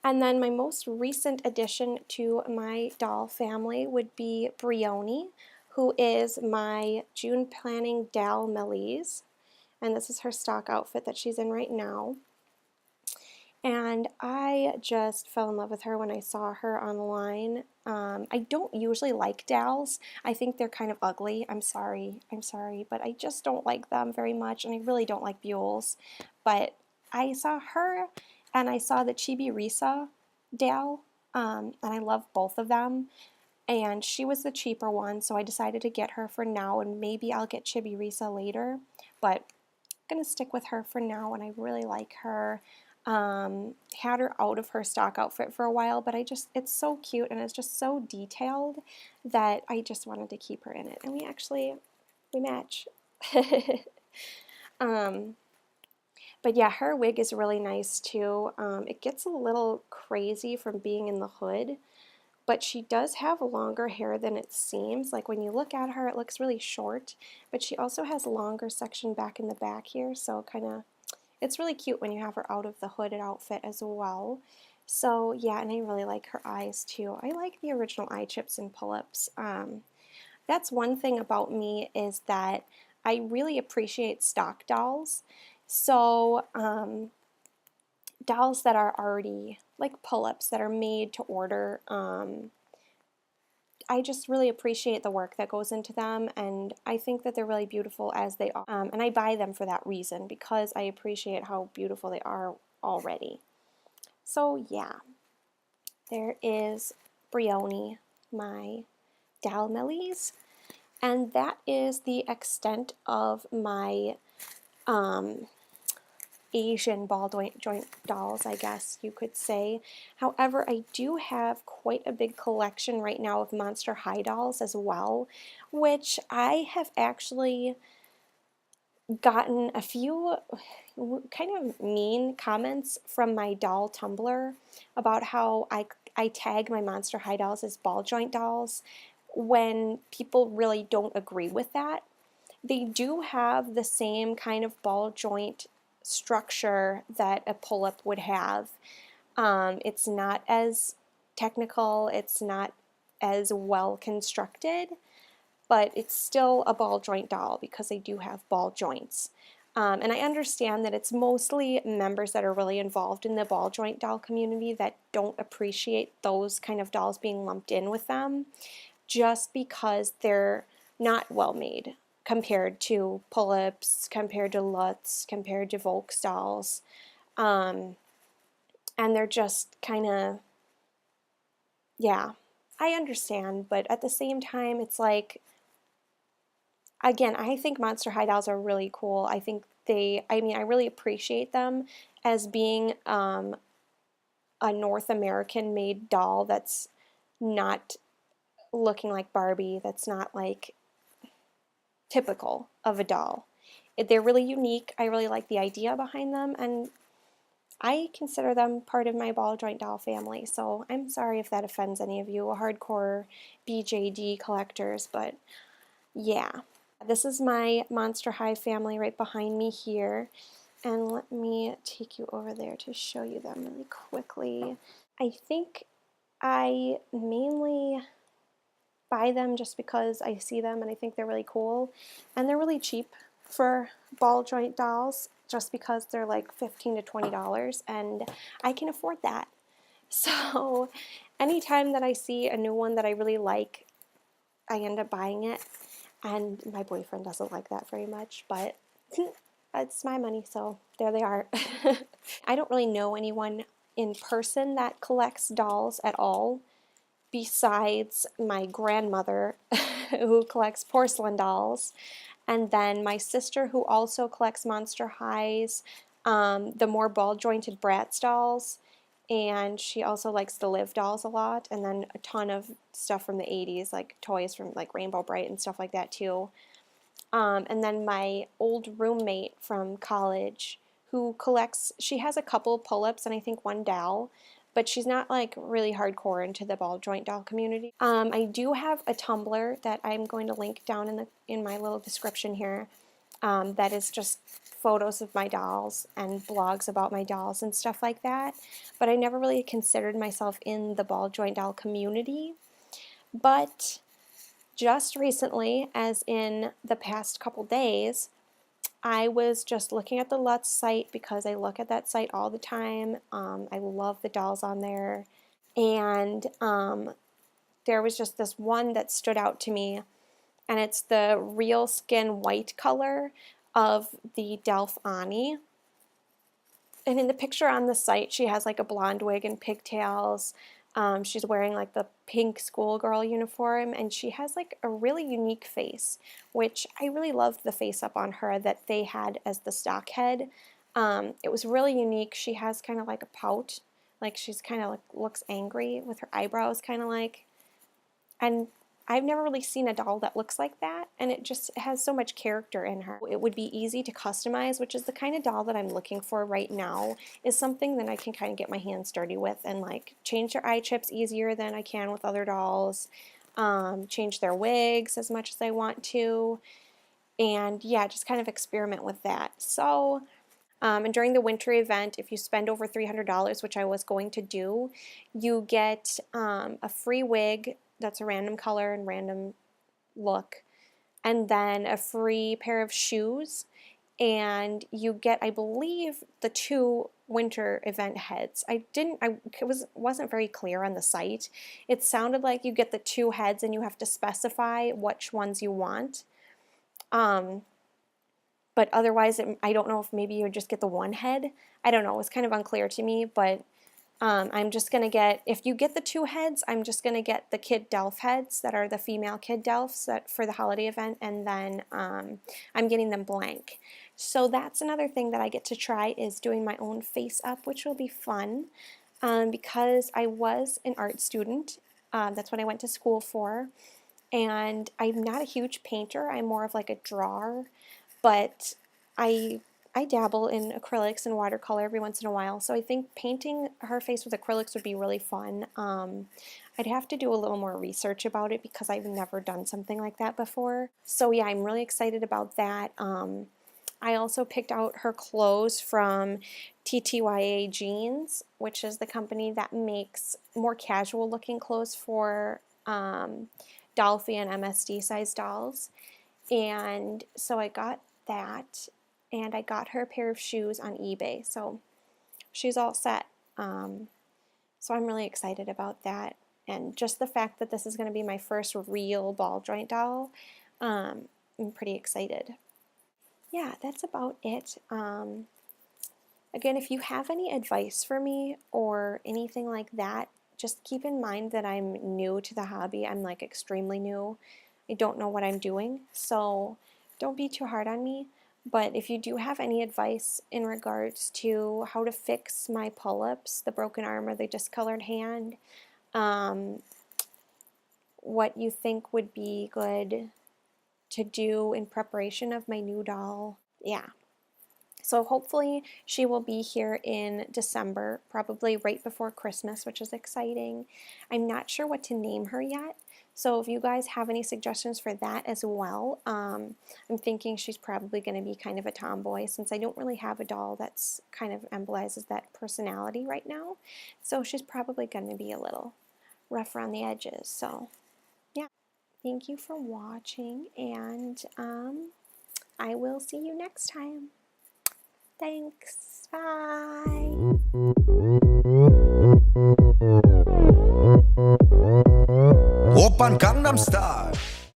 And then my most recent addition to my doll family would be Brioni, who is my June planning Dal Melise. And this is her stock outfit that she's in right now. And I just fell in love with her when I saw her online. I don't usually like Dals. I think they're kind of ugly. I'm sorry, but I just don't like them very much, and I really don't like Buells. But I saw her, and I saw the Chibi Risa Dal, and I love both of them. And she was the cheaper one, so I decided to get her for now, and maybe I'll get Chibi Risa later. But I'm gonna stick with her for now, and I really like her. Had her out of her stock outfit for a while, but it's so cute and it's just so detailed that I just wanted to keep her in it. And we match. um, but yeah, her wig is really nice too. It gets a little crazy from being in the hood, but she does have longer hair than it seems. Like when you look at her, it looks really short, but she also has longer section back in the back here, so it's really cute when you have her out of the hooded outfit as well. So yeah, and I really like her eyes too. I like the original eye chips and pull-ups. That's one thing about me, is that I really appreciate stock dolls. So dolls that are already like pull-ups that are made to order, I just really appreciate the work that goes into them, and I think that they're really beautiful as they are. And I buy them for that reason, because I appreciate how beautiful they are already. So yeah, there is Brioni, my Dal Melise, and that is the extent of my um, Asian ball joint dolls, I guess you could say. However, I do have quite a big collection right now of Monster High dolls as well, which I have actually gotten a few kind of mean comments from my doll Tumblr about how I tag my Monster High dolls as ball joint dolls, when people really don't agree with that. They do have the same kind of ball joint structure that a pull-up would have. It's not as technical, it's not as well constructed, but it's still a ball joint doll because they do have ball joints. And I understand that it's mostly members that are really involved in the ball joint doll community that don't appreciate those kind of dolls being lumped in with them, just because they're not well made compared to pull-ups, compared to Lutz, compared to Volks dolls. And they're just kind of, yeah, I understand, but at the same time, it's like, again, I think Monster High dolls are really cool. I think I really appreciate them as being a North American made doll that's not looking like Barbie, that's not like typical of a doll. They're really unique. I really like the idea behind them, and I consider them part of my ball joint doll family. So I'm sorry if that offends any of you hardcore BJD collectors, but yeah. This is my Monster High family right behind me here, and let me take you over there to show you them really quickly. I think I mainly buy them just because I see them and I think they're really cool, and they're really cheap for ball joint dolls just because they're like $15 to $20, and I can afford that. So anytime that I see a new one that I really like, I end up buying it. And my boyfriend doesn't like that very much, but it's my money, so there they are. I don't really know anyone in person that collects dolls at all, besides my grandmother, who collects porcelain dolls, and then my sister, who also collects Monster Highs, the more ball-jointed Bratz dolls, and she also likes the Live dolls a lot, and then a ton of stuff from the 80s, like toys from like Rainbow Brite and stuff like that too. And then my old roommate from college, who collects, she has a couple pull-ups and I think one doll, but she's not like really hardcore into the ball joint doll community. I do have a Tumblr that I'm going to link down in my little description here, that is just photos of my dolls and blogs about my dolls and stuff like that. But I never really considered myself in the ball joint doll community. But just recently, as in the past couple days, I was just looking at the Lutz site because I look at that site all the time. I love the dolls on there. And there was just this one that stood out to me, and it's the real skin white color of the Delph Ani. And in the picture on the site, she has like a blonde wig and pigtails. She's wearing like the pink schoolgirl uniform, and she has like a really unique face, which I really loved the face up on her that they had as the stock head. It was really unique. She has kind of like a pout, like she's kind of like looks angry with her eyebrows kind of like, and I've never really seen a doll that looks like that, and it just has so much character in her. It would be easy to customize, which is the kind of doll that I'm looking for right now, is something that I can kind of get my hands dirty with and like change their eye chips easier than I can with other dolls, change their wigs as much as I want to, and yeah, just kind of experiment with that. So, and during the winter event, if you spend over $300, which I was going to do, you get a free wig that's a random color and random look, and then a free pair of shoes, and you get, I believe, the 2 winter event heads. I wasn't very clear on the site. It sounded like you get the 2 heads and you have to specify which ones you want. But otherwise, I don't know if maybe you would just get the 1 head. I don't know. It was kind of unclear to me, but I'm just going to get, if you get the 2 heads, I'm just going to get the Kid Delph heads that are the female Kid Delphs for the holiday event, and then I'm getting them blank. So that's another thing that I get to try, is doing my own face up, which will be fun because I was an art student. That's what I went to school for, and I'm not a huge painter. I'm more of like a drawer, but I dabble in acrylics and watercolor every once in a while, so I think painting her face with acrylics would be really fun. I'd have to do a little more research about it because I've never done something like that before. So yeah, I'm really excited about that. I also picked out her clothes from TTYA Jeans, which is the company that makes more casual looking clothes for Dolphy and MSD size dolls. And so I got that, and I got her a pair of shoes on eBay, so she's all set. So I'm really excited about that, and just the fact that this is going to be my first real ball joint doll, I'm pretty excited. Yeah, that's about it. Again, if you have any advice for me or anything like that, just keep in mind that I'm new to the hobby. I'm like extremely new. I don't know what I'm doing, so don't be too hard on me. But if you do have any advice in regards to how to fix my pull-ups, the broken arm or the discolored hand, what you think would be good to do in preparation of my new doll, yeah. So hopefully she will be here in December, probably right before Christmas, which is exciting. I'm not sure what to name her yet, so if you guys have any suggestions for that as well, I'm thinking she's probably going to be kind of a tomboy, since I don't really have a doll that's kind of embolizes that personality right now. So she's probably going to be a little rough around the edges. So yeah, thank you for watching, and I will see you next time. Thanks. Bye. Oppan Gangnam Style.